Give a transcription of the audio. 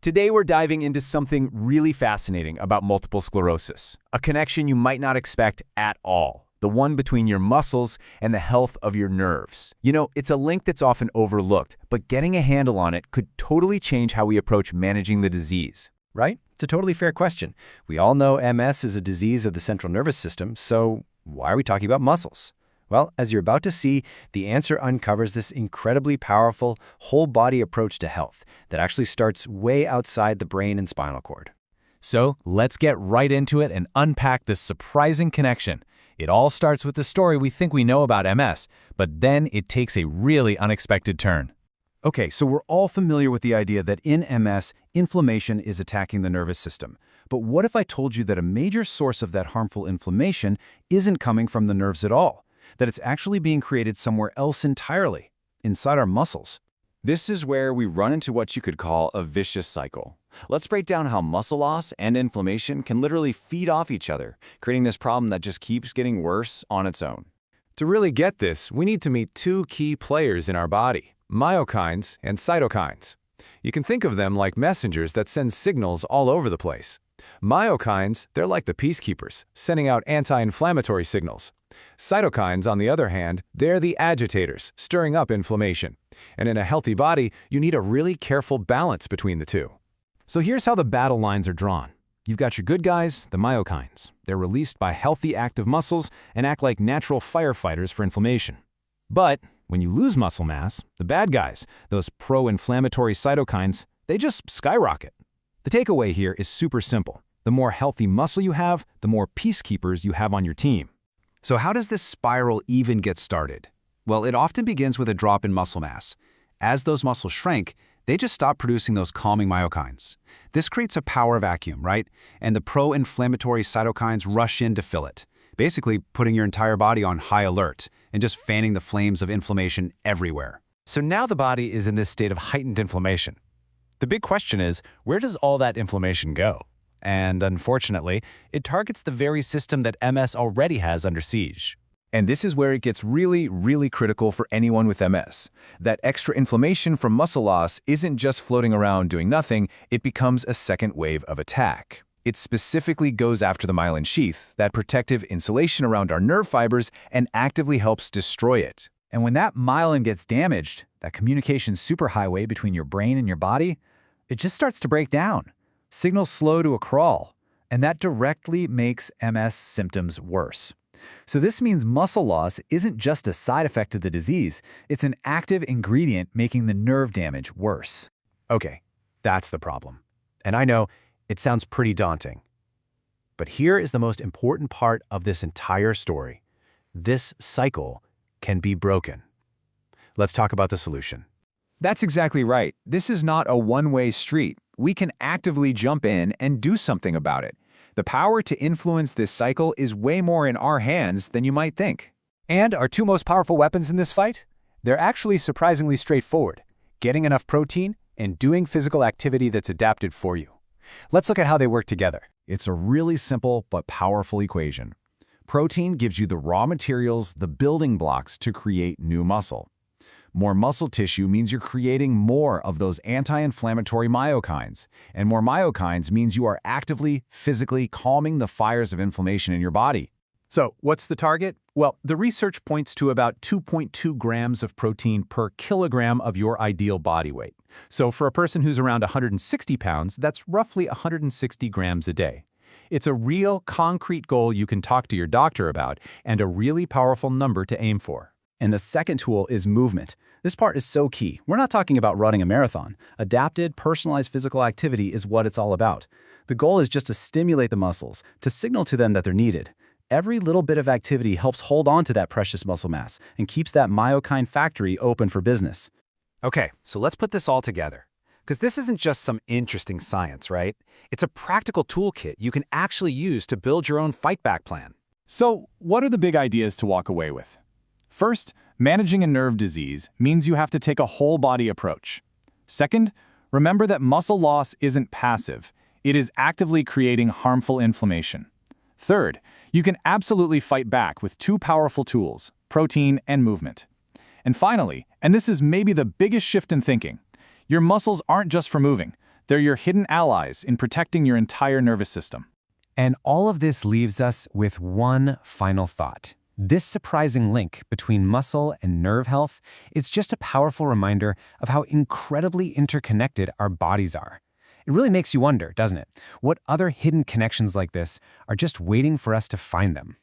Today we're diving into something really fascinating about multiple sclerosis, a connection you might not expect at all, the one between your muscles and the health of your nerves. You know, it's a link that's often overlooked, but getting a handle on it could totally change how we approach managing the disease. Right? It's a totally fair question. We all know MS is a disease of the central nervous system, so why are we talking about muscles? Well, as you're about to see, the answer uncovers this incredibly powerful whole-body approach to health that actually starts way outside the brain and spinal cord. So let's get right into it and unpack this surprising connection. It all starts with the story we think we know about MS, but then it takes a really unexpected turn. Okay, so we're all familiar with the idea that in MS, inflammation is attacking the nervous system. But what if I told you that a major source of that harmful inflammation isn't coming from the nerves at all? That it's actually being created somewhere else entirely, inside our muscles? This is where we run into what you could call a vicious cycle. Let's break down how muscle loss and inflammation can literally feed off each other, creating this problem that just keeps getting worse on its own. To really get this, we need to meet two key players in our body, myokines and cytokines. You can think of them like messengers that send signals all over the place. Myokines, they're like the peacekeepers, sending out anti-inflammatory signals. Cytokines, on the other hand, they're the agitators, stirring up inflammation. And in a healthy body, you need a really careful balance between the two. So here's how the battle lines are drawn. You've got your good guys, the myokines. They're released by healthy active muscles and act like natural firefighters for inflammation. But when you lose muscle mass, the bad guys, those pro-inflammatory cytokines, they just skyrocket. The takeaway here is super simple. The more healthy muscle you have, the more peacekeepers you have on your team. So how does this spiral even get started? Well, it often begins with a drop in muscle mass. As those muscles shrink, they just stop producing those calming myokines. This creates a power vacuum, right? And the pro-inflammatory cytokines rush in to fill it, basically putting your entire body on high alert and just fanning the flames of inflammation everywhere. So now the body is in this state of heightened inflammation. The big question is, where does all that inflammation go? And unfortunately, it targets the very system that MS already has under siege. And this is where it gets really, really critical for anyone with MS. That extra inflammation from muscle loss isn't just floating around doing nothing, it becomes a second wave of attack. It specifically goes after the myelin sheath, that protective insulation around our nerve fibers, and actively helps destroy it. And when that myelin gets damaged, that communication superhighway between your brain and your body, it just starts to break down. Signals slow to a crawl, and that directly makes MS symptoms worse. So this means muscle loss isn't just a side effect of the disease, it's an active ingredient making the nerve damage worse. Okay, that's the problem. And I know it sounds pretty daunting. But here is the most important part of this entire story. This cycle can be broken. Let's talk about the solution. That's exactly right. This is not a one-way street. We can actively jump in and do something about it. The power to influence this cycle is way more in our hands than you might think. And our two most powerful weapons in this fight? They're actually surprisingly straightforward: getting enough protein and doing physical activity that's adapted for you. Let's look at how they work together. It's a really simple but powerful equation. Protein gives you the raw materials, the building blocks to create new muscle. More muscle tissue means you're creating more of those anti-inflammatory myokines. And more myokines means you are actively, physically calming the fires of inflammation in your body. So, what's the target? Well, the research points to about 2.2 grams of protein per kilogram of your ideal body weight. So for a person who's around 160 pounds, that's roughly 160 grams a day. It's a real, concrete goal you can talk to your doctor about, and a really powerful number to aim for. And the second tool is movement. This part is so key. We're not talking about running a marathon. Adapted, personalized physical activity is what it's all about. The goal is just to stimulate the muscles, to signal to them that they're needed. Every little bit of activity helps hold on to that precious muscle mass and keeps that myokine factory open for business. Okay, so let's put this all together. Because this isn't just some interesting science, right? It's a practical toolkit you can actually use to build your own fight-back plan. So, what are the big ideas to walk away with? First, managing a nerve disease means you have to take a whole-body approach. Second, remember that muscle loss isn't passive. It is actively creating harmful inflammation. Third, you can absolutely fight back with two powerful tools: protein and movement. And finally, and this is maybe the biggest shift in thinking, your muscles aren't just for moving. They're your hidden allies in protecting your entire nervous system. And all of this leaves us with one final thought. This surprising link between muscle and nerve health is just a powerful reminder of how incredibly interconnected our bodies are. It really makes you wonder, doesn't it? What other hidden connections like this are just waiting for us to find them?